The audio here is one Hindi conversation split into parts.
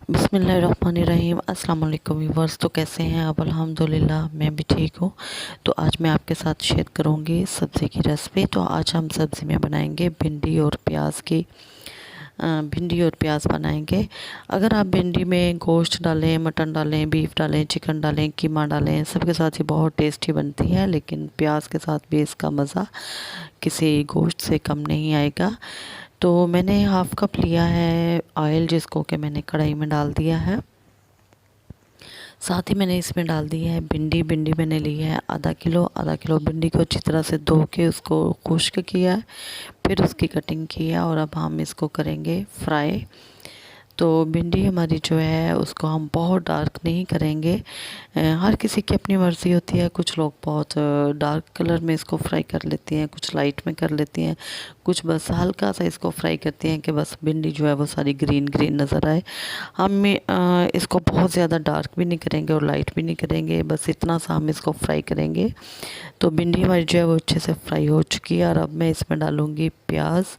बिस्मिल्लाहिर्रहमानिर्रहीम। अस्सलाम वालेकुम व्यूअर्स। तो कैसे हैं आप? अल्हम्दुलिल्लाह मैं भी ठीक हूँ। तो आज मैं आपके साथ शेयर करूँगी सब्ज़ी की रेसिपी। तो आज हम सब्ज़ी में बनाएंगे भिंडी और प्याज की भिंडी और प्याज बनाएंगे। अगर आप भिंडी में गोश्त डालें, मटन डालें, बीफ डालें, चिकन डालें, कीमा डालें, सबके साथ ही बहुत टेस्टी बनती है, लेकिन प्याज के साथ भी इसका मज़ा किसी गोश्त से कम नहीं आएगा। तो मैंने हाफ़ कप लिया है ऑयल, जिसको कि मैंने कढ़ाई में डाल दिया है। साथ ही मैंने इसमें डाल दी है भिंडी। भिंडी मैंने ली है आधा किलो भिंडी को अच्छी तरह से धो के उसको खुश्क किया है, फिर उसकी कटिंग की है और अब हम इसको करेंगे फ्राई। तो भिंडी हमारी जो है उसको हम बहुत डार्क नहीं करेंगे। हर किसी की अपनी मर्ज़ी होती है। कुछ लोग बहुत डार्क कलर में इसको फ्राई कर लेती हैं, कुछ लाइट में कर लेती हैं, कुछ बस हल्का सा इसको फ्राई करती हैं कि बस भिंडी जो है वो सारी ग्रीन ग्रीन नज़र आए। हम इसको बहुत ज़्यादा डार्क भी नहीं करेंगे और लाइट भी नहीं करेंगे, बस इतना सा हम इसको फ्राई करेंगे। तो भिंडी हमारी जो है वो अच्छे से फ्राई हो चुकी है और अब मैं इसमें डालूँगी प्याज।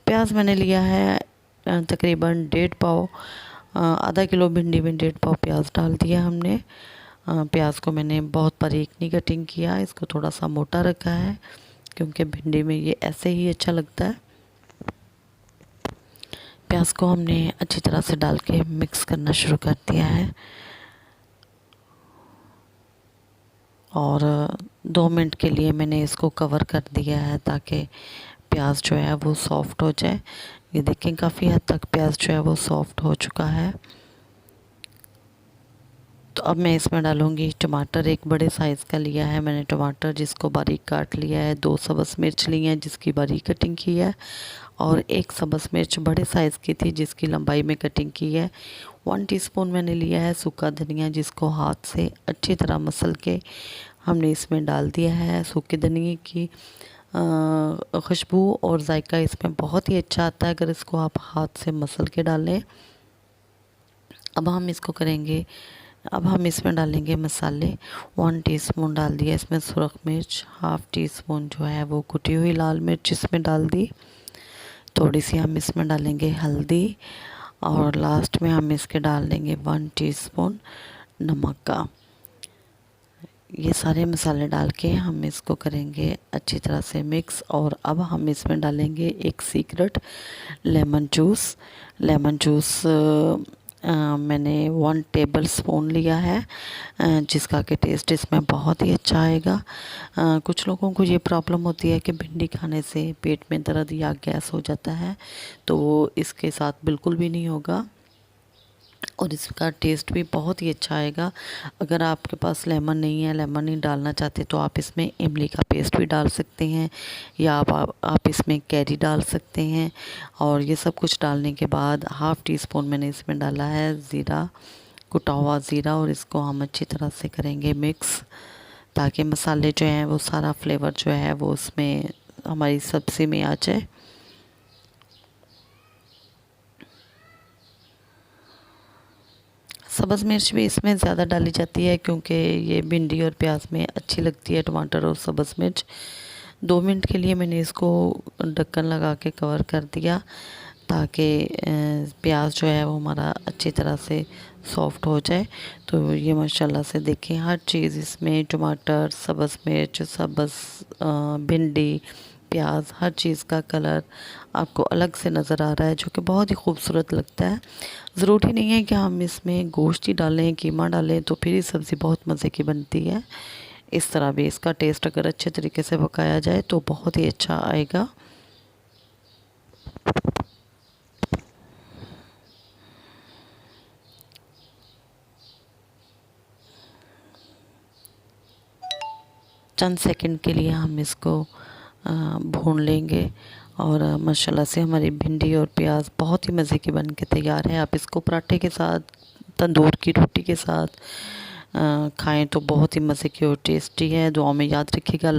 प्याज मैंने लिया है तकरीबन 1.5 पाव। आधा किलो भिंडी में 1.5 पाव प्याज डाल दिया हमने। प्याज को मैंने बहुत बारीक नहीं कटिंग किया, इसको थोड़ा सा मोटा रखा है क्योंकि भिंडी में ये ऐसे ही अच्छा लगता है। प्याज को हमने अच्छी तरह से डाल के मिक्स करना शुरू कर दिया है और 2 मिनट के लिए मैंने इसको कवर कर दिया है ताकि प्याज जो है वो सॉफ़्ट हो जाए। ये देखें काफ़ी हद तक प्याज जो है वो सॉफ़्ट हो चुका है। तो अब मैं इसमें डालूँगी टमाटर। एक बड़े साइज़ का लिया है मैंने टमाटर, जिसको बारीक काट लिया है। 2 सब्ज़ मिर्च ली हैं जिसकी बारीक कटिंग की है और 1 सब्ज़ मिर्च बड़े साइज़ की थी जिसकी लंबाई में कटिंग की है। 1 टीस्पून मैंने लिया है सूखा धनिया, जिसको हाथ से अच्छी तरह मसल के हमने इसमें डाल दिया है। सूखे धनिए की खुशबू और जायका इसमें बहुत ही अच्छा आता है अगर इसको आप हाथ से मसल के डालें। अब हम इसको करेंगे, अब हम इसमें डालेंगे मसाले। 1 टीस्पून डाल दिया इसमें सुरख मिर्च, हाफ़ टी स्पून जो है वो कुटी हुई लाल मिर्च इसमें डाल दी। थोड़ी सी हम इसमें डालेंगे हल्दी और लास्ट में हम इसके डाल देंगे 1 टीस्पून नमक का। ये सारे मसाले डाल के हम इसको करेंगे अच्छी तरह से मिक्स। और अब हम इसमें डालेंगे एक secret lemon juice. Lemon juice मैंने 1 टेबल स्पून लिया है, जिसका कि टेस्ट इसमें बहुत ही अच्छा आएगा। कुछ लोगों को ये प्रॉब्लम होती है कि भिंडी खाने से पेट में दर्द या गैस हो जाता है, तो वो इसके साथ बिल्कुल भी नहीं होगा और इसका टेस्ट भी बहुत ही अच्छा आएगा। अगर आपके पास लेमन नहीं है, लेमन नहीं डालना चाहते, तो आप इसमें इमली का पेस्ट भी डाल सकते हैं या आप इसमें कैरी डाल सकते हैं। और ये सब कुछ डालने के बाद हाफ़ टी स्पून मैंने इसमें डाला है ज़ीरा, कुटा हुआ ज़ीरा, और इसको हम अच्छी तरह से करेंगे मिक्स ताकि मसाले जो हैं वो सारा फ्लेवर जो है वो उसमें हमारी सब्ज़ी में आ जाए। सब्ज़ मिर्च भी इसमें ज़्यादा डाली जाती है क्योंकि ये भिंडी और प्याज में अच्छी लगती है, टमाटर और सब्ज़ मिर्च। 2 मिनट के लिए मैंने इसको ढक्कन लगा के कवर कर दिया ताकि प्याज जो है वो हमारा अच्छी तरह से सॉफ़्ट हो जाए। तो ये माशाल्लाह से देखें हर चीज़ इसमें, टमाटर, सब्ज़ मिर्च, भिंडी, प्याज, हर चीज़ का कलर आपको अलग से नज़र आ रहा है, जो कि बहुत ही खूबसूरत लगता है। ज़रूरी नहीं है कि हम इसमें गोश्त ही डालें, कीमा डालें तो फिर ये सब्ज़ी बहुत मज़े की बनती है। इस तरह भी इसका टेस्ट अगर अच्छे तरीके से पकाया जाए तो बहुत ही अच्छा आएगा। चंद सेकंड के लिए हम इसको भून लेंगे और माशाल्लाह से हमारी भिंडी और प्याज बहुत ही मज़े की बन के तैयार है। आप इसको पराठे के साथ, तंदूर की रोटी के साथ खाएं तो बहुत ही मज़े की और टेस्टी है। दुआ में याद रखिएगा।